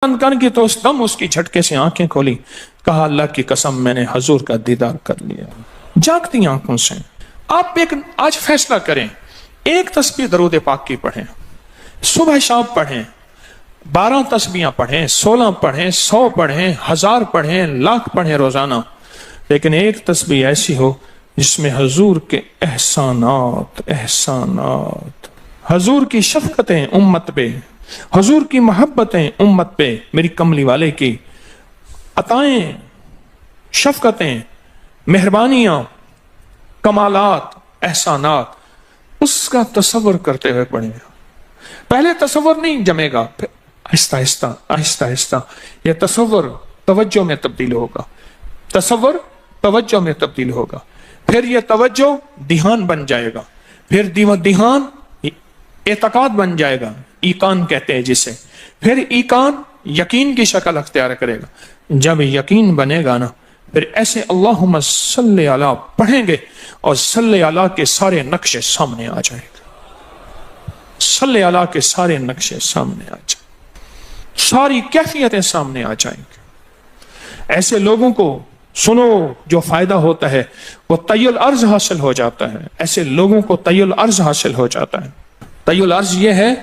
बंद करके तो उस दम उसकी झटके से आंखें खोली, कहा अल्लाह की कसम मैंने हजूर का दीदार कर लिया। जागती आंखों से आप एक आज फैसला करें, एक तस्बीह दरूद पाक की पढ़ें, सुबह शाम पढ़ें, 12 तस्बीहां पढ़ें, 16 पढ़ें, 100 पढ़ें, 1000 पढ़ें, लाख पढ़ें रोजाना, लेकिन एक तस्बीह ऐसी हो जिसमें हजूर के एहसानात, हजूर की शफकतें उम्मत पे, हजूर की मोहब्बतें उम्मत पे, मेरी कमली वाले की अताएं, शफकतें, मेहरबानियां, कमालात, एहसानात, उसका तसव्वुर करते हुए पढ़ेंगे। पहले तसव्वुर नहीं जमेगा, फिर आहिस्ता आहिस्ता आहिस्ता आहिस्ता यह तसव्वुर तवज्जो में तब्दील होगा, तसव्वुर तवज्जो में तब्दील होगा, फिर यह तवज्जो ध्यान बन जाएगा, फिर ध्यान एतकाद बन जाएगा, ईकान कहते हैं जिसे, फिर ईकान यकीन की शक्ल अख्तियार करेगा। जब यकीन बनेगा ना, फिर ऐसे अल्लाहुम्मा सल्ली अला पढ़ेंगे और सल्ली अला के सारे नक्शे सामने आ जाएंगे, सल्ली अला के सारे नक्शे सामने आ जाएंगे, सारी कैफियतें सामने आ जाएंगे। ऐसे लोगों को सुनो जो फायदा होता है वो तय्युल अर्ज हासिल हो जाता है, ऐसे लोगों को तय्युल अर्ज हासिल हो जाता है। तय्युल अर्ज ये है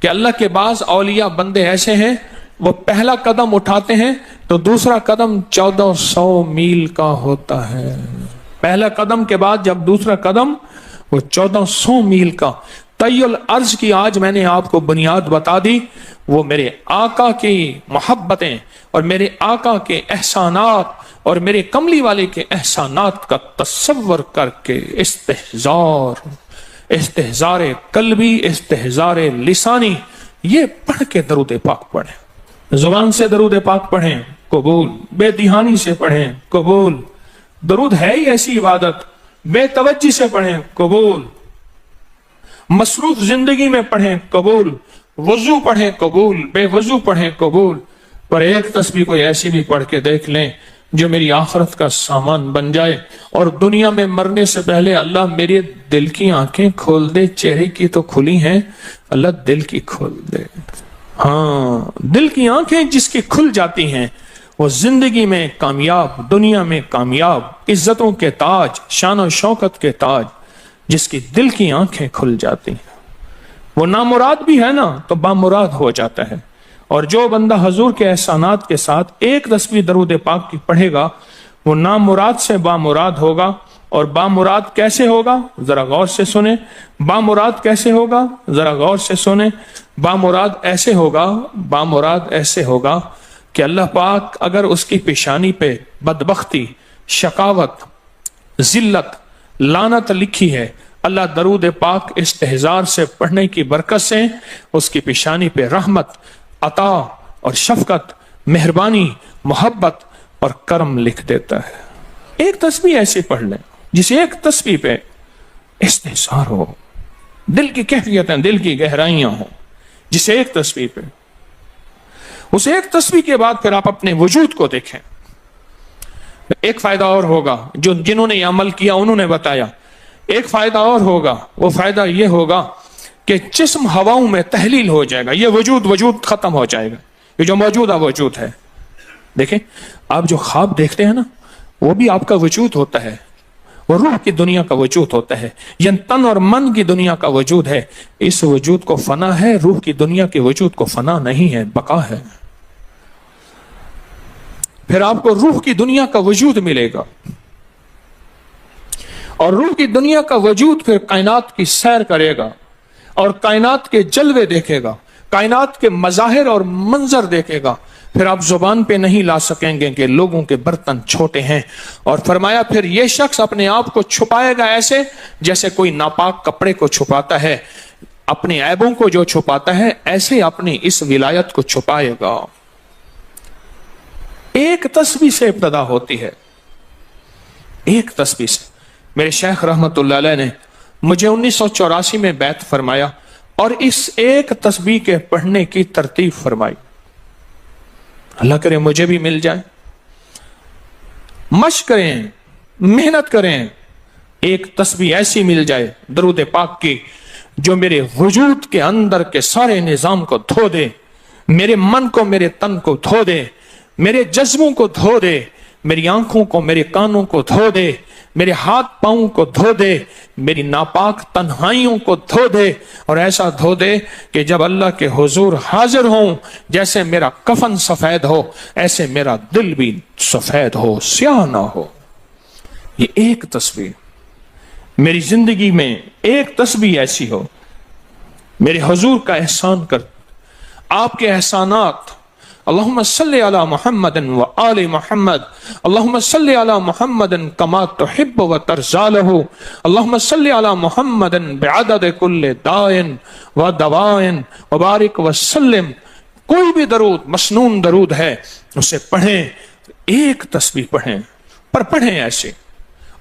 कि अल्लाह के बाज़ औलिया बंदे ऐसे हैं, वो पहला कदम उठाते हैं तो दूसरा कदम 1400 मील का होता है। पहला कदम के बाद जब दूसरा कदम, वो 1400 मील का। तय्युल अर्ज की आज मैंने आपको बुनियाद बता दी, वो मेरे आका की मोहब्बतें और मेरे आका के एहसानात और मेरे कमली वाले के एहसानात का तसव्वुर करके इस्तेहज़ार कल्बी, इस्तेहज़ार लिसानी, ये पढ़ के दरूद पाक पढ़ें, जुबान से दरूद पाक पढ़ें कबूल, बेदिहानी से पढ़ें कबूल। दरूद है ही ऐसी इबादत, बेतवज्जी से पढ़ें कबूल, मसरूफ जिंदगी में पढ़ें कबूल, वजू पढ़ें कबूल, बेवजू पढ़ें कबूल। पर एक तस्बीह कोई ऐसी भी पढ़ के देख लें जो मेरी आखिरत का सामान बन जाए, और दुनिया में मरने से पहले अल्लाह मेरे दिल की आंखें खोल दे, चेहरे की तो खुली हैं, अल्लाह दिल की खोल दे। हाँ, दिल की आंखें जिसकी खुल जाती हैं वो जिंदगी में कामयाब, दुनिया में कामयाब, इज्जतों के ताज, शान और शौकत के ताज, जिसकी दिल की आंखें खुल जाती हैं वो नामुराद भी है ना तो बामुराद हो जाता है। और जो बंदा हजूर के एहसानात के साथ एक तस्बीह दरूद पाक की पढ़ेगा वो नामुराद से बामुराद होगा। और बामुराद कैसे होगा, जरा गौर से सुने। बामुराद कैसे होगा, जरा गौर से सुने। बामुराद ऐसे होगा, बामुराद ऐसे होगा कि अल्लाह पाक अगर उसकी पेशानी पे बदबख्ती, शकावत, जिल्लत, लानत लिखी है, अल्लाह दरूद पाक इस्तेहज़ार से पढ़ने की बरकत से उसकी पेशानी पे रहमत, अता और शफकत, मेहरबानी, मोहब्बत और करम लिख देता है। एक तस्बीह ऐसी पढ़ लें जिस एक तस्बीह पे इस्तेहज़ार हो, दिल की कैफियतें, दिल की गहराइयां हो, जिसे एक तस्बीह पे, उस एक तस्बीह के बाद फिर आप अपने वजूद को देखें। एक फायदा और होगा, जो जिन्होंने ये अमल किया उन्होंने बताया। एक फायदा और होगा, वो फायदा ये होगा कि जिस्म हवाओं में तहलील हो जाएगा, ये वजूद खत्म हो जाएगा, ये जो मौजूदा वजूद है। देखें, आप जो ख्वाब देखते हैं ना, वो भी आपका वजूद होता है, वो रूह की दुनिया का वजूद होता है, ये तन और मन की दुनिया का वजूद है। इस वजूद को फना है, रूह की दुनिया के वजूद को फना नहीं है, बका है। फिर आपको रूह की दुनिया का वजूद मिलेगा, और रूह की दुनिया का वजूद फिर कायनात की सैर करेगा और कायनात के जलवे देखेगा, कायनात के मज़ाहिर और मंजर देखेगा। फिर आप जुबान पे नहीं ला सकेंगे कि लोगों के बर्तन छोटे हैं। और फरमाया फिर ये शख्स अपने आप को छुपाएगा ऐसे जैसे कोई नापाक कपड़े को छुपाता है, अपने ऐबों को जो छुपाता है, ऐसे अपनी इस विलायत को छुपाएगा। एक तस्बीह से इब्तिदा होती है, एक तस्बीह से। मेरे शेख रहमतुल्लाह अलैह ने मुझे 1984 में बैत फरमाया और इस एक तस्बीह के पढ़ने की तरतीब फरमाई। अल्लाह करे मुझे भी मिल जाए। मशक करें, मेहनत करें, एक तस्बीह ऐसी मिल जाए दरूद पाक की जो मेरे वजूद के अंदर के सारे निजाम को धो दे, मेरे मन को, मेरे तन को धो दे, मेरे जज्बों को धो दे, मेरी आंखों को, मेरे कानों को धो दे, मेरे हाथ पांव को धो दे, मेरी नापाक तन्हाइयों को धो दे, और ऐसा धो दे कि जब अल्लाह के हुजूर हाजिर हों, जैसे मेरा कफन सफेद हो ऐसे मेरा दिल भी सफेद हो, स्याह ना हो। ये एक तस्वीर, मेरी जिंदगी में एक तस्वीर ऐसी हो, मेरे हुजूर का एहसान कर, आपके एहसानात। अल्लाहुम्मा सल्ली अला मुहम्मदिन व आले मुहम्मद, अल्लाहुम्मा सल्ली अला मुहम्मदिन कमा तुहिब्बु व तर्ज़ालहु, अल्लाहुम्मा सल्ली अला मुहम्मदिन बिअदद कुल्लि दाइन व दवाइन व बारिक व सल्लिम। कोई भी दरूद, मसनून दरूद है, उसे पढ़ें, एक तस्बीह पढ़ें, पर पढ़ें ऐसे।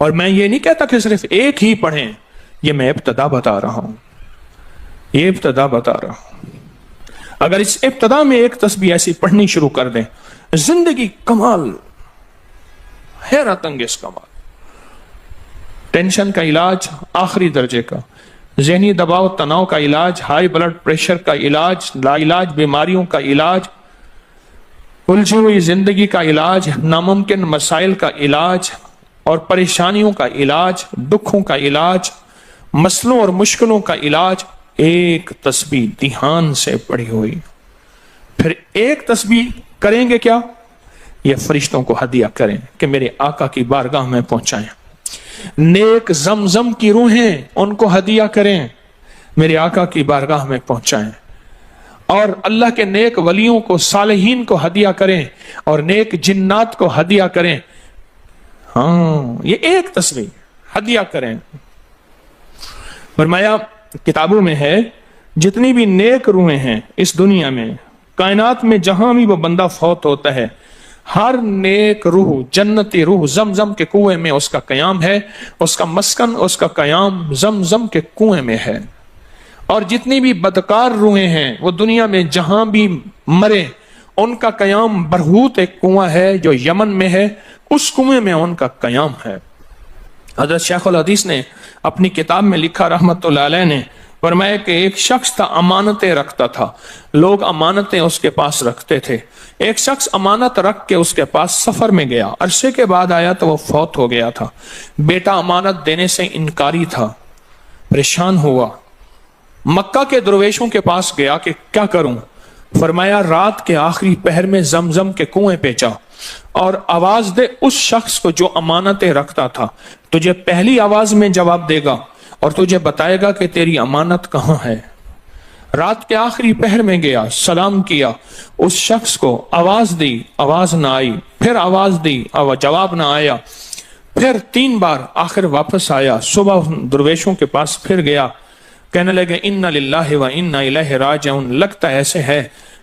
और मैं ये नहीं कहता कि सिर्फ एक ही पढ़ें, ये मैं इब्तिदा बता रहा हूं, ये इब्तिदा बता रहा हूं। अगर इस इब्तिदा में एक तस्बीह ऐसी पढ़नी शुरू कर दें, जिंदगी कमाल, हैरत अंगेज कमाल। टेंशन का इलाज आखिरी दर्जे का, ज़हनी दबाव तनाव का इलाज, हाई ब्लड प्रेशर का इलाज, लाइलाज बीमारियों का इलाज, उलझी हुई जिंदगी का इलाज, नामुमकिन मसाइल का इलाज और परेशानियों का इलाज, दुखों का इलाज, मसलों और मुश्किलों का इलाज, एक तस्बीह ध्यान से पढ़ी हुई। फिर एक तस्बीह करेंगे क्या? ये फरिश्तों को हदिया करें कि मेरे आका की बारगाह में पहुंचाएं। नेक जमजम की रूहें, उनको हदिया करें, मेरे आका की बारगाह में पहुंचाएं। और अल्लाह के नेक वलियों को, सालिहीन को हदिया करें, और नेक जिन्नात को हदिया करें। हाँ, ये एक तस्बीह हदिया करें। फरमाया किताबों में है, जितनी भी नेक रूहें हैं इस दुनिया में, कायनात में, जहां भी वो बंदा फौत होता है, हर नेक रूह, जन्नती रूह जमजम के कुएं में उसका कयाम है, उसका मस्कन, उसका कयाम जमजम के कुएं में है। और जितनी भी बदकार रूहें हैं वो दुनिया में जहां भी मरे, उनका कयाम बरहूत एक कुआं है जो यमन में है, उस कुएं में उनका कयाम है। हज़रत शेखुल हदीस ने अपनी किताब में लिखा रहमतुल्लाह अलैह ने, फरमाया कि एक शख्स था, अमानतें रखता था, लोग अमानतें उसके पास रखते थे। एक शख्स अमानत रख के उसके पास सफर में गया, अरसे के बाद आया तो वो फौत हो गया था। बेटा अमानत देने से इनकारी था, परेशान हुआ, मक्का के दरवेशों के पास गया कि क्या करूं। फरमाया रात के आखिरी पहर में जमजम के कुएं पे जा और आवाज दे उस शख्स को जो अमानतें रखता था, तुझे पहली आवाज में जवाब देगा और तुझे बताएगा कि तेरी अमानत कहां है। रात के आखिरी पहर में गया, सलाम किया, उस शख्स को आवाज दी, आवाज ना आई, फिर आवाज दी, जवाब ना आया, फिर 3 बार, आखिर वापस आया। सुबह दरवेशों के पास फिर गया, कहने लगे इन्ना लिल्लाहि व इन्ना इलैहि राजिऊन। लगता ऐसे है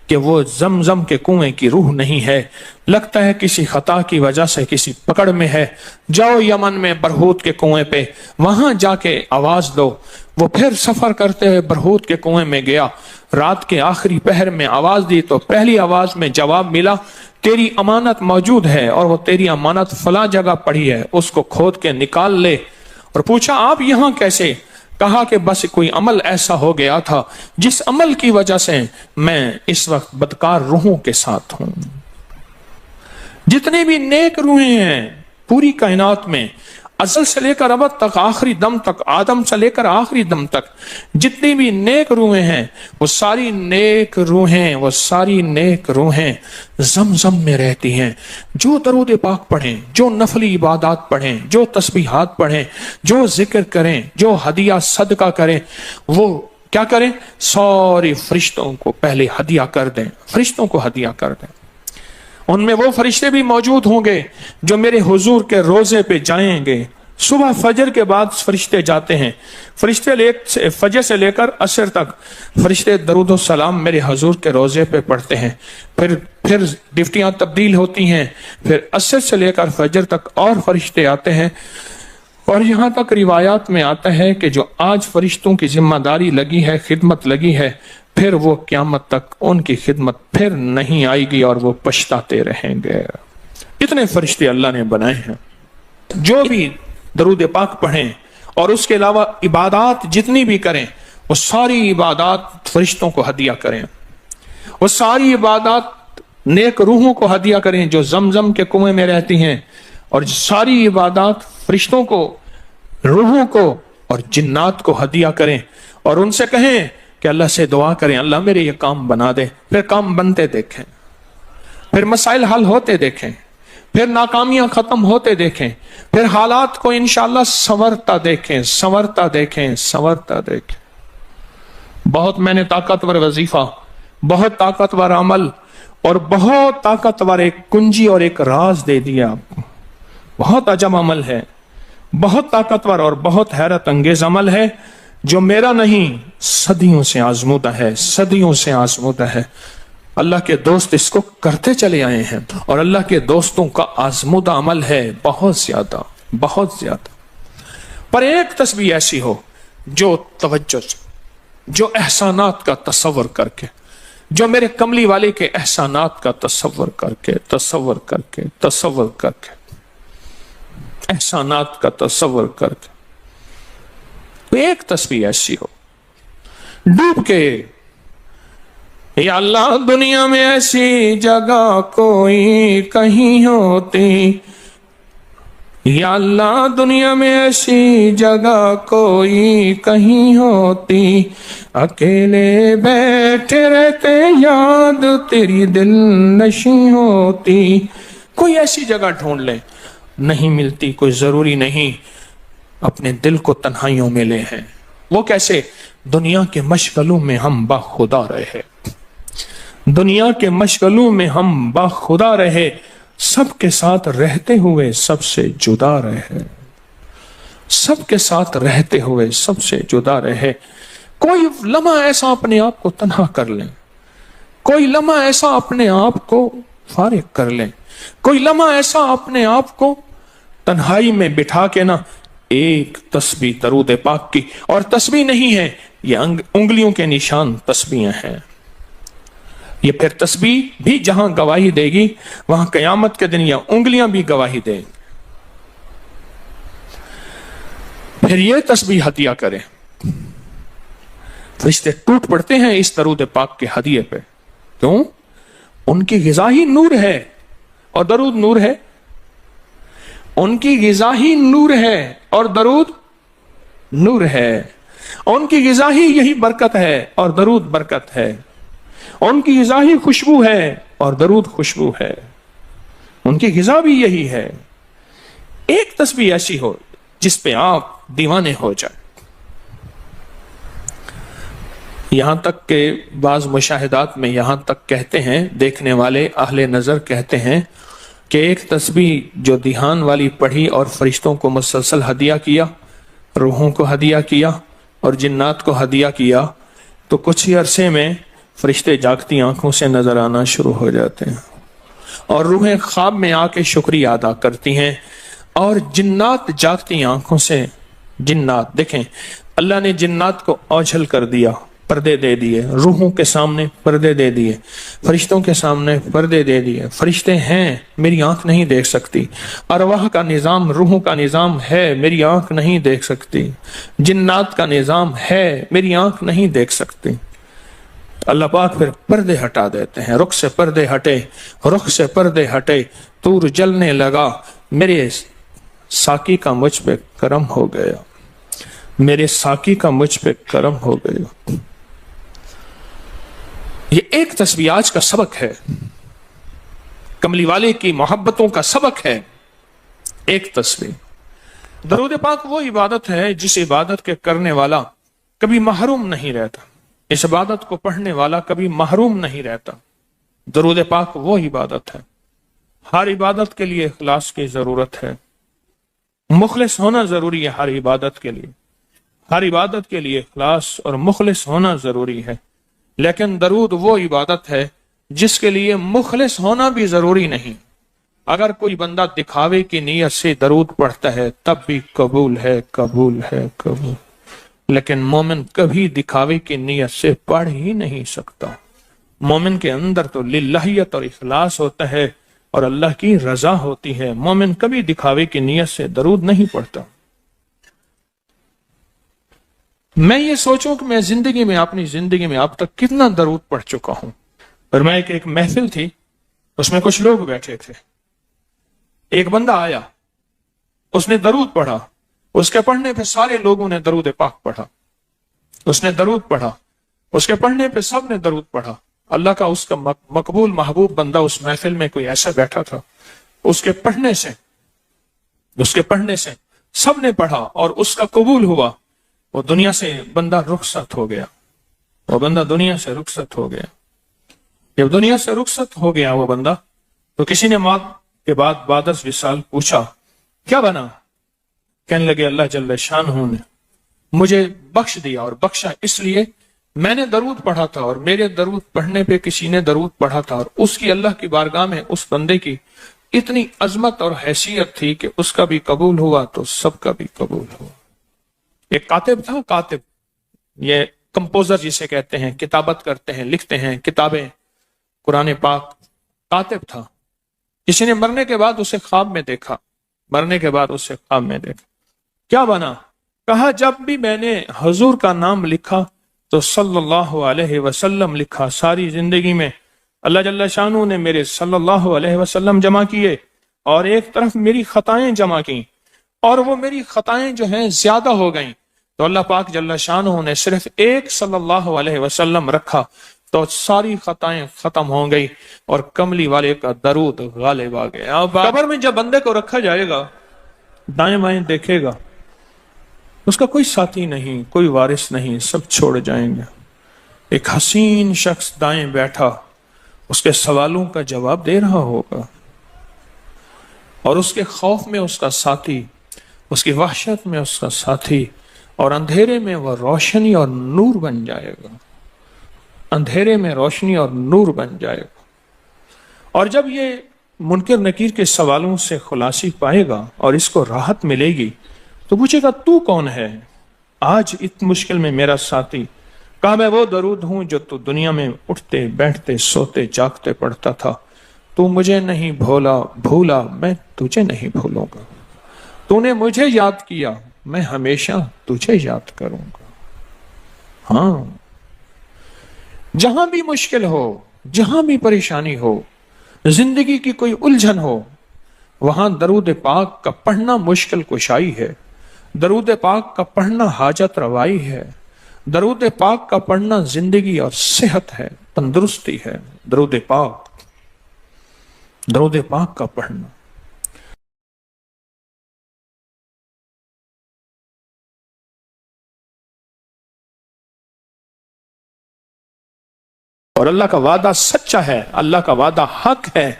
कि वो जमजम के कुएं की रूह नहीं है, लगता है किसी खता की वजह से किसी पकड़ में है। जाओ यमन में बरहूत के कुएं पे, वहां जाके आवाज दो। वो फिर सफर करते हुए बरहूत के कुएं में गया, रात के आखिरी पहर में आवाज दी तो पहली आवाज में जवाब मिला, तेरी अमानत मौजूद है और वो तेरी अमानत फला जगह पड़ी है, उसको खोद के निकाल ले। और पूछा आप यहां कैसे? कहा कि बस कोई अमल ऐसा हो गया था जिस अमल की वजह से मैं इस वक्त बदकार रूहों के साथ हूं। जितने भी नेक रूहें हैं पूरी कायनात में, अज़ल से लेकर अब तक, आखिरी दम तक, आदम से लेकर आखिरी दम तक, जितनी भी नेक रूहें हैं वो सारी नेक रूहें, वो सारी नेक रूहें जमजम में रहती हैं। जो दरूद पाक पढ़ें, जो नफली इबादत पढ़ें, जो तस्बीहात पढ़ें, जो जिक्र करें, जो हदिया सदका करें, वो क्या करें? सारी फरिश्तों को पहले हदिया कर दें, फरिश्तों को हदिया कर दें। उनमें वो फरिश्ते भी मौजूद होंगे जो मेरे हुजूर के रोजे पे जाएंगे। सुबह फजर के बाद फरिश्ते जाते हैं, फरिश्ते फजर से लेकर असर तक फरिश्ते दरूद सलाम मेरे हुजूर के रोजे पे पढ़ते हैं। फिर डिफ्टियां तब्दील होती हैं, फिर असर से लेकर फजर तक और फरिश्ते आते हैं। और यहाँ तक रिवायात में आता है कि जो आज फरिश्तों की जिम्मेदारी लगी है, खिदमत लगी है, फिर वो क़यामत तक उनकी खिदमत फिर नहीं आएगी और वो पछताते रहेंगे। इतने फरिश्ते अल्लाह ने बनाए हैं। जो भी दरूद पाक पढ़ें और उसके अलावा इबादत जितनी भी करें, वो सारी इबादत फरिश्तों को हदिया करें। وہ ساری عبادات نیک روحوں کو ہدیہ کریں جو زمزم کے کنویں میں رہتی ہیں، اور ساری عبادات فرشتوں کو، روحوں کو اور جنات کو ہدیہ کریں، اور ان سے کہیں کہ اللہ سے دعا کریں اللہ میرے یہ کام بنا دے۔ پھر کام بنتے دیکھیں، پھر مسائل حل ہوتے دیکھیں، پھر ناکامیاں ختم ہوتے دیکھیں، پھر حالات کو انشاءاللہ سنورتا دیکھیں، سنورتا دیکھیں، سنورتا دیکھیں۔ بہت میں نے طاقتور وظیفہ، بہت طاقتور عمل اور بہت طاقتور ایک کنجی اور ایک راز دے دیا آپ کو۔ بہت عجب عمل ہے، بہت طاقتور اور بہت حیرت انگیز عمل ہے، جو میرا نہیں، صدیوں سے آزمودہ ہے، صدیوں سے آزمودہ ہے۔ اللہ کے دوست اس کو کرتے چلے آئے ہیں، اور اللہ کے دوستوں کا آزمودہ عمل ہے بہت زیادہ، بہت زیادہ۔ پر ایک تسبیح ایسی ہو جو توجہ سے، جو احسانات کا تصور کر کے، جو میرے کملی والے کے احسانات کا تصور کر کے، تصور کر کے، تصور کر کے، احسانات کا تصور کر کے، ایک تسبیح ایسی ہو ڈوب کے، یا اللہ دنیا میں ایسی جگہ کوئی کہیں ہوتی، یا اللہ دنیا میں ایسی جگہ کوئی کہیں ہوتی، اکیلے بیٹھے رہتے یاد تیری دل نشیں ہوتی۔ کوئی ایسی جگہ ڈھونڈ لیں، نہیں ملتی، کوئی ضروری نہیں اپنے دل کو تنہائیوں میں لے ہیں۔ وہ کیسے؟ دنیا کے مشغلوں میں ہم باخدا رہے، دنیا کے مشغلوں میں ہم باخدا رہے، سب کے ساتھ رہتے ہوئے سب سے جدا رہے، سب کے ساتھ رہتے ہوئے سب سے جدا رہے۔ کوئی لمحہ ایسا اپنے آپ کو تنہا کر لیں، کوئی لمحہ ایسا اپنے آپ کو فارغ کر لیں، کوئی لمحہ ایسا اپنے آپ کو تنہائی میں بٹھا کے نا ایک تسبیح درود پاک کی، اور تسبیح نہیں ہے یہ انگلیوں کے نشان تسبیحیں ہیں۔ یہ پھر تسبیح بھی جہاں گواہی دے گی وہاں قیامت کے دن یہ انگلیاں بھی گواہی دیں گی۔ پھر یہ تسبیح ہدیہ کریں، فرشتے ٹوٹ پڑتے ہیں اس درود پاک کے ہدیے پہ۔ کیوں؟ ان کی غذا ہی نور ہے، اور درود نور ہے۔ ان کی غذا ہی نور ہے اور درود نور ہے۔ ان کی غذا ہی یہی برکت ہے اور درود برکت ہے۔ ان کی غذا ہی خوشبو ہے اور درود خوشبو ہے۔ ان کی غذا بھی یہی ہے۔ ایک تسبیح ایسی ہو جس پہ آپ دیوانے ہو جائیں۔ یہاں تک کہ بعض مشاہدات میں یہاں تک کہتے ہیں، دیکھنے والے اہل نظر کہتے ہیں کہ ایک تسبیح جو دھیان والی پڑھی اور فرشتوں کو مسلسل ہدیہ کیا، روحوں کو ہدیہ کیا اور جنات کو ہدیہ کیا، تو کچھ ہی عرصے میں فرشتے جاگتی آنکھوں سے نظر آنا شروع ہو جاتے ہیں، اور روحیں خواب میں آ کے شکریہ ادا کرتی ہیں، اور جنات جاگتی آنکھوں سے، جنات دیکھیں اللہ نے جنات کو اوجھل کر دیا، پردے دے دیے، روحوں کے سامنے پردے دے دیے، فرشتوں کے سامنے پردے دے دیے۔ فرشتے ہیں، میری آنکھ نہیں دیکھ سکتی، ارواح کا نظام، روحوں کا نظام ہے، میری آنکھ نہیں دیکھ سکتی، جنات کا نظام ہے، میری آنکھ نہیں دیکھ سکتی۔ اللہ پاک پھر پردے ہٹا دیتے ہیں، رخ سے پردے ہٹے، رخ سے پردے ہٹے، طور جلنے لگا، میرے ساقی کا مجھ پہ کرم ہو گیا، میرے ساقی کا مجھ پہ کرم ہو گیا۔ یہ ایک تسبیح آج کا سبق ہے، کملی والے کی محبتوں کا سبق ہے، ایک تسبیح۔ درود پاک وہ عبادت ہے جس عبادت کے کرنے والا کبھی محروم نہیں رہتا، اس عبادت کو پڑھنے والا کبھی محروم نہیں رہتا۔ درود پاک وہ عبادت ہے، ہر عبادت کے لیے اخلاص کی ضرورت ہے، مخلص ہونا ضروری ہے ہر عبادت کے لیے، ہر عبادت کے لیے اخلاص اور مخلص ہونا ضروری ہے۔ لیکن درود وہ عبادت ہے جس کے لیے مخلص ہونا بھی ضروری نہیں۔ اگر کوئی بندہ دکھاوے کی نیت سے درود پڑھتا ہے تب بھی قبول ہے، قبول ہے، قبول۔ لیکن مومن کبھی دکھاوے کی نیت سے پڑھ ہی نہیں سکتا۔ مومن کے اندر تو للہیت اور اخلاص ہوتا ہے اور اللہ کی رضا ہوتی ہے۔ مومن کبھی دکھاوے کی نیت سے درود نہیں پڑھتا۔ میں یہ سوچوں کہ میں اپنی زندگی میں اب تک کتنا درود پڑھ چکا ہوں، فرمایا کہ ایک محفل تھی، اس میں کچھ لوگ بیٹھے تھے، ایک بندہ آیا، اس نے درود پڑھا، اس کے پڑھنے پہ سارے لوگوں نے درود پاک پڑھا، اس نے درود پڑھا، اس کے پڑھنے پہ سب نے درود پڑھا۔ اللہ کا اس کا مقبول محبوب بندہ اس محفل میں کوئی ایسا بیٹھا تھا، اس کے پڑھنے سے سب نے پڑھا اور اس کا قبول ہوا۔ وہ دنیا سے بندہ رخصت ہو گیا، وہ بندہ دنیا سے رخصت ہو گیا۔ جب دنیا سے رخصت ہو گیا وہ بندہ، تو کسی نے موت کے بعد بعد از وصال پوچھا کیا بنا؟ کہنے لگے اللہ جل شانہ نے مجھے بخش دیا، اور بخشا اس لیے میں نے درود پڑھا تھا، اور میرے درود پڑھنے پہ کسی نے درود پڑھا تھا، اور اس کی اللہ کی بارگاہ میں اس بندے کی اتنی عظمت اور حیثیت تھی کہ اس کا بھی قبول ہوا تو سب کا بھی قبول ہوا۔ ایک کاتب تھا، کاتب یہ کمپوزر جسے کہتے ہیں، کتابت کرتے ہیں، لکھتے ہیں کتابیں قرآن پاک، کاتب تھا۔ کسی نے مرنے کے بعد اسے خواب میں دیکھا، کیا بنا؟ کہا جب بھی میں نے حضور کا نام لکھا تو صلی اللہ علیہ وسلم لکھا، ساری زندگی میں اللہ جل شانہ نے میرے صلی اللہ علیہ وسلم جمع کیے، اور ایک طرف میری خطائیں جمع کی، اور وہ میری خطائیں جو ہیں زیادہ ہو گئیں، تو اللہ پاک جل شانہ نے صرف ایک صلی اللہ علیہ وسلم رکھا، تو ساری خطائیں ختم ہو گئی اور کملی والے کا درود غالب آ گیا۔ قبر میں جب بندے کو رکھا جائے گا، دائیں بائیں دیکھے گا، اس کا کوئی ساتھی نہیں، کوئی وارث نہیں، سب چھوڑ جائیں گے۔ ایک حسین شخص دائیں بیٹھا اس کے سوالوں کا جواب دے رہا ہوگا، اور اس کے خوف میں اس کا ساتھی، اس کی وحشت میں اس کا ساتھی، اور اندھیرے میں وہ روشنی اور نور بن جائے گا، اندھیرے میں روشنی اور نور بن جائے گا۔ اور جب یہ منکر نکیر کے سوالوں سے خلاصی پائے گا اور اس کو راحت ملے گی تو پوچھے گا تو کون ہے آج اتنی مشکل میں میرا ساتھی؟ کہا میں وہ درود ہوں جو تو دنیا میں اٹھتے بیٹھتے سوتے جاگتے پڑھتا تھا، تو مجھے نہیں بھولا میں تجھے نہیں بھولوں گا، تو نے مجھے یاد کیا میں ہمیشہ تجھے یاد کروں گا۔ ہاں، جہاں بھی مشکل ہو، جہاں بھی پریشانی ہو، زندگی کی کوئی الجھن ہو، وہاں درود پاک کا پڑھنا مشکل کشائی ہے، درود پاک کا پڑھنا حاجت روائی ہے، درود پاک کا پڑھنا زندگی اور صحت ہے، تندرستی ہے۔ درود پاک کا پڑھنا۔ اور اللہ کا وعدہ سچا ہے، اللہ کا وعدہ حق ہے،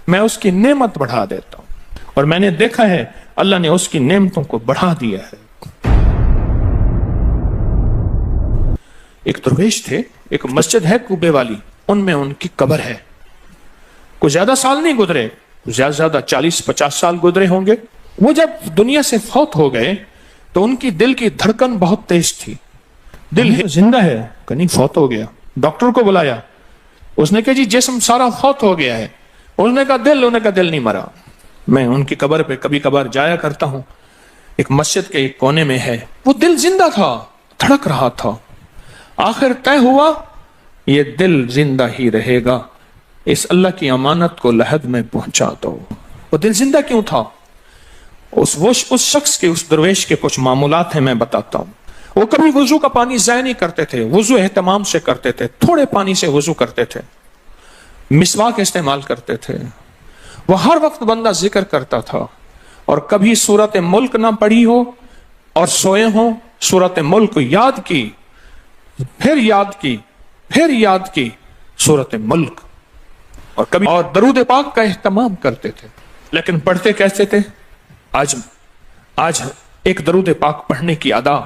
میں اس کی نعمت بڑھا دیتا ہوں، اور میں نے دیکھا ہے اللہ نے اس کی نعمتوں کو بڑھا دیا ہے۔ ایک درویش تھے، ایک مسجد ہے کوبے والی، ان میں ان کی قبر ہے۔ کوئی زیادہ سال نہیں گزرے، زیادہ 40-50 سال گزرے ہوں گے۔ وہ جب دنیا سے فوت ہو گئے تو ان کی دل کی دھڑکن بہت تیز تھی، دل زندہ ہے کہ نہیں فوت ہو گیا۔ ڈاکٹر کو بلایا، اس نے کہا جی جسم سارا فوت ہو گیا ہے، انہوں نے کہا دل نہیں مرا۔ میں ان کی قبر پہ کبھی کبھار جایا کرتا ہوں، ایک مسجد کے ایک کونے میں ہے، وہ دل زندہ تھا، دھڑک رہا تھا۔ آخر طے ہوا یہ دل زندہ ہی رہے گا، اس اللہ کی امانت کو لحد میں پہنچا دو۔ وہ دل زندہ کیوں تھا؟ اس شخص کے، اس درویش کے کچھ معمولات ہیں، میں بتاتا ہوں۔ وہ کبھی وضو کا پانی ضائع نہیں کرتے تھے، وضو اہتمام سے کرتے تھے، تھوڑے پانی سے وضو کرتے تھے، مسواک استعمال کرتے تھے۔ وہ ہر وقت بندہ ذکر کرتا تھا، اور کبھی سورت ملک نہ پڑھی ہو اور سوئے ہوں، سورت ملک یاد کی، پھر یاد کی سورت ملک، اور کبھی اور درود پاک کا اہتمام کرتے تھے۔ لیکن پڑھتے کیسے تھے؟ آج ایک درود پاک پڑھنے کی ادا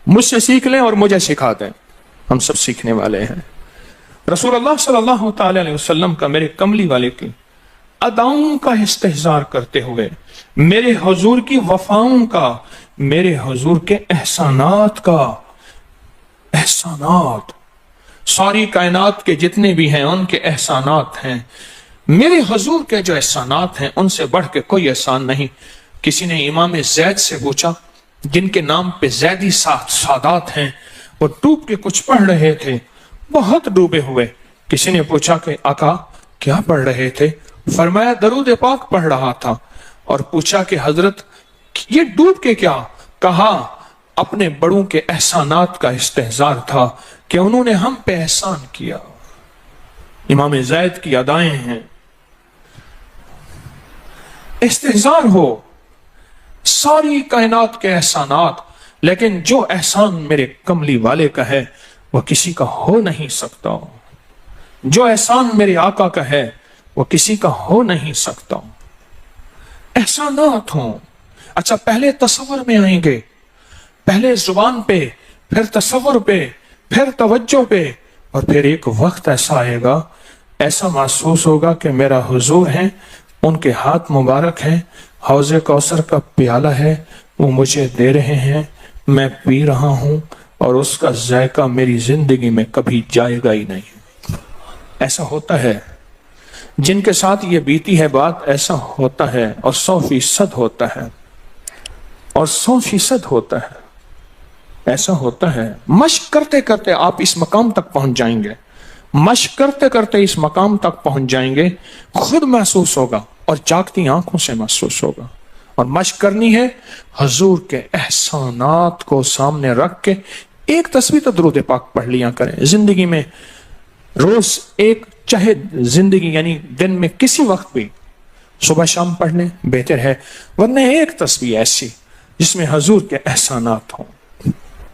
مجھ سے سیکھ لیں اور مجھے سکھا دیں، ہم سب سیکھنے والے ہیں۔ رسول اللہ صلی اللہ تعالی علیہ وسلم کا، میرے کملی والے کی اداؤں کا استحضار کرتے ہوئے، میرے حضور کی وفاؤں کا، میرے حضور کے احسانات کا، احسانات ساری کائنات کے جتنے بھی ہیں ان کے احسانات ہیں، میرے حضور کے جو احسانات ہیں ان سے بڑھ کے کوئی احسان نہیں۔ کسی نے امام زید سے پوچھا، جن کے نام پہ زیدی سادات ہیں، وہ ڈوب کے کچھ پڑھ رہے تھے، بہت ڈوبے ہوئے، किसी ने पूछा कि आका क्या पढ़ रहे थे? फरमाया दरूद पाक पढ़ रहा था। और पूछा कि हजरत ये डूब के क्या? कहा अपने बड़ों के एहसानात का इस्तेहजार था कि उन्होंने हम पे एहसान किया। इमाम ज़ैद की अदाएं हैं, इस्तेहजार हो सारी कायनात के एहसानात, लेकिन जो एहसान मेरे कमली वाले का है वह किसी का हो नहीं सकता। जो एहसान मेरे आका का है वो किसी का हो नहीं सकता। एहसानात हों। अच्छा, पहले तसव्वुर में आएंगे, पहले जुबान पे, फिर तसव्वुर पे, फिर तवज्जो पे, और फिर एक वक्त ऐसा आएगा, ऐसा महसूस होगा कि मेरा हुजूर है, उनके हाथ मुबारक हैं, हौज़े कौसर का प्याला है, वो मुझे दे रहे हैं, मैं पी रहा हूं, और उसका जायका मेरी जिंदगी में कभी जाएगा ही नहीं। ऐसा होता है जिनके साथ ये बीती है बात, ऐसा होता है, और 100% होता है, और 100% होता है, ऐसा होता है। मश्क करते करते आप इस मकाम तक पहुंच जाएंगे, मश्क करते करते इस मकाम तक पहुंच जाएंगे, खुद महसूस होगा और जागती आंखों से महसूस होगा। और मश्क करनी है हुजूर के एहसानात को सामने रख के। एक तस्वीर तो दरूद पाक पढ़ लिया करें जिंदगी में, रोज एक, चाहे जिंदगी यानी दिन में किसी वक्त भी सुबह शाम पढ़ लें, बेहतर है। वरना एक तस्वीर ऐसी जिसमें हुजूर के एहसानात हों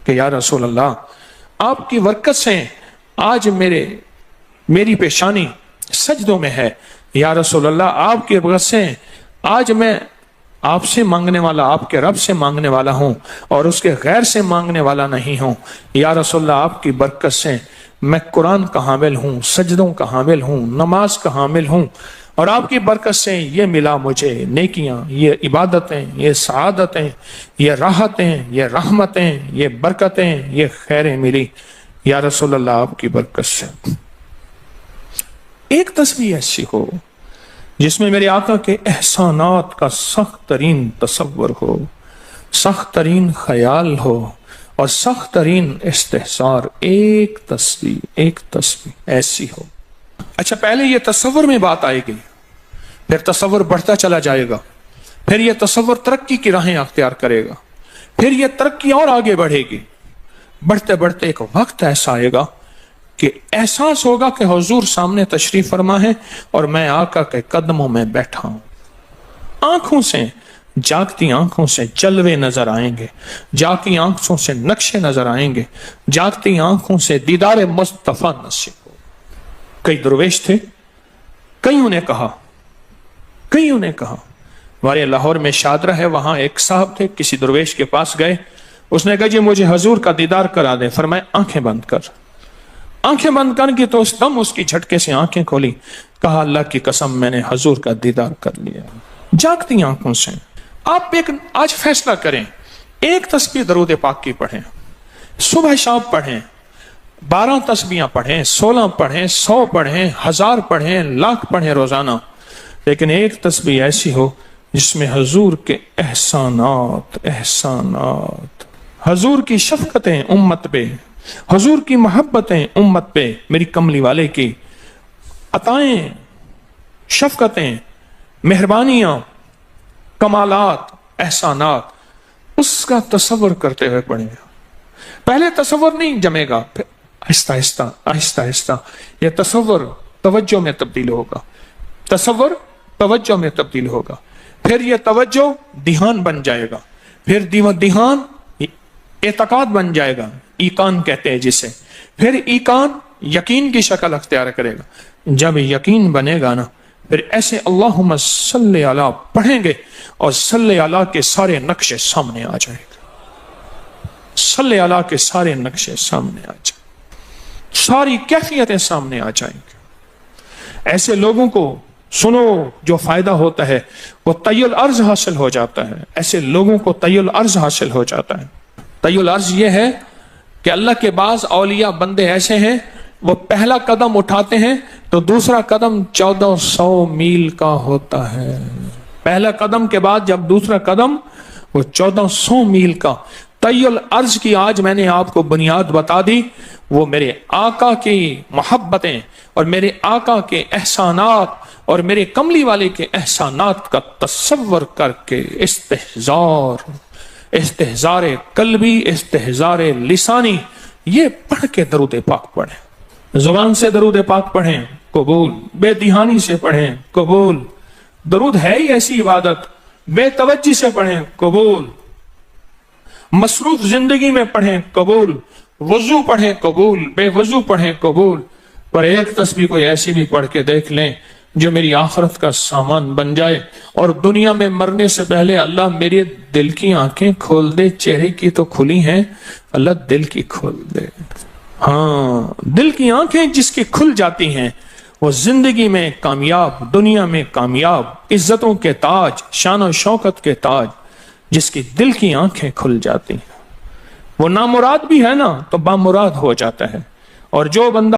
कि या रसूल अल्लाह, आपकी बरकत से आज मेरी पेशानी सजदों में है। या रसूल अल्लाह, आपकी बरकत से आज मैं आपसे मांगने वाला, आपके रब से मांगने वाला हूं, और उसके गैर से मांगने वाला नहीं हूं। या रसूल अल्लाह, आपकी बरकत से मैं कुरान का हामिल हूं, सजदों का हामिल हूं, नमाज का हामिल हूं, और आपकी बरकत से ये मिला मुझे नेकियां, ये इबादतें, ये सआदतें, ये राहतें, ये रहमतें, ये बरकतें, ये खैरें मिली या रसूल अल्लाह आपकी बरकत से। एक तस्वीर ऐसी हो जिसमें मेरे आका के एहसानात का सख्त तरीन तसव्वुर हो, सख्त तरीन ख्याल हो, और सख्त तरीन इस्तेहसार। एक तस्वीर ऐसी हो। अच्छा, पहले ये तसव्वुर में बात आएगी, फिर तसव्वुर बढ़ता चला जाएगा, फिर ये तसव्वुर तरक्की की राहें अख्तियार करेगा, फिर ये तरक्की और आगे बढ़ेगी। बढ़ते बढ़ते एक वक्त ऐसा आएगा कि एहसास होगा कि हुजूर सामने तशरीफ फरमा है और मैं आका के कदमों में बैठा हूं। आंखों से, जागती आंखों से जलवे नजर आएंगे, जागती आंखों से नक्शे नजर आएंगे, जागती आंखों से दीदार मुस्तफा नसीब हो। कई दरवेश थे, कईयों ने कहा हमारे लाहौर में शादरा है, वहां एक साहब थे, किसी दरवेश के पास गए, उसने कहा जी मुझे हुजूर का दीदार करा दे। फरमाया आंखें बंद कर। आंखें बंद करके तो उस दम उसकी झटके से आंखें खोली, कहा अल्लाह की कसम मैंने हुजूर का दीदार कर लिया। जागती आंखों से आप एक आज फैसला करें, एक तस्बीह दरूद पाक की पढ़ें, सुबह शाम पढ़ें, 12 तस्बीहां पढ़ें, 16 पढ़ें, 100 पढ़ें, 1000 पढ़ें, लाख पढ़ें रोजाना, लेकिन एक तस्बीह ऐसी हो जिसमें हुजूर के एहसानात, हुजूर की शफकतें उम्मत पे, हुजूर की मोहब्बतें उम्मत पे, मेरी कमली वाले की अताएं, शफकतें, मेहरबानियां, कमालात, एहसानात, उसका तसव्वुर करते हुए पढ़ेगा। पहले तसव्वुर नहीं जमेगा, फिर आहिस्ता आहिस्ता यह तसव्वुर तवज्जो में तब्दील होगा, तसव्वुर तवज्जो में तब्दील होगा, फिर यह तवज्जो ध्यान बन जाएगा, फिर ध्यान एतकाद बन जाएगा, ईकान कहते हैं जिसे, फिर ईकान यकीन की शक्ल अख्तियार करेगा। जब यकीन बनेगा ना, फिर ऐसे अल्लाहुम्मा सल्ली अला पढ़ेंगे और सल्ली अला के सारे नक्शे सामने आ जाएंगे, सल्ली अला के सारे नक्शे सामने आ जाएंगे, सारी कैफियतें सामने आ जाएंगे। ऐसे लोगों को सुनो जो फायदा होता है वो तय्युल अर्ज हासिल हो जाता है, ऐसे लोगों को तय्युल अर्ज हासिल हो जाता है। तय्युल अर्ज ये है कि अल्लाह के बाज़ औलिया बंदे ऐसे हैं, वो पहला कदम उठाते हैं तो दूसरा कदम 1400 मील का होता है। पहला कदम के बाद जब दूसरा कदम वो 1400 मील का, तय्युल अर्ज की आज मैंने आपको बुनियाद बता दी। वो मेरे आका की मोहब्बतें और मेरे आका के एहसानात और मेरे कमली वाले के एहसानात का तसव्वुर करके इस्तेहज़ार कल्बी, इस्तेहज़ार लिसानी, ये पढ़ के दरूद पाक पढ़ें। जुबान से दरूद पाक पढ़ें, कबूल। बेदिहानी से पढ़ें, कबूल। दरूद है ही ऐसी इबादत, बेतवज्जी से पढ़ें, कबूल। मसरूफ जिंदगी में पढ़ें, कबूल। वजू पढ़ें, कबूल। बेवजू पढ़ें, कबूल। पर एक तस्बीह कोई ऐसी भी पढ़ के देख लें जो मेरी आखिरत का सामान बन जाए, और दुनिया में मरने से पहले अल्लाह मेरे दिल की आंखें खोल दे। चेहरे की तो खुली हैं, अल्लाह दिल की खोल दे। हाँ, दिल की आंखें जिसकी खुल जाती हैं वो जिंदगी में कामयाब, दुनिया में कामयाब, इज्जतों के ताज, शान और शौकत के ताज। जिसकी दिल की आंखें खुल जाती हैं वो नामुराद भी है ना तो बामुराद हो जाता है। और जो बंदा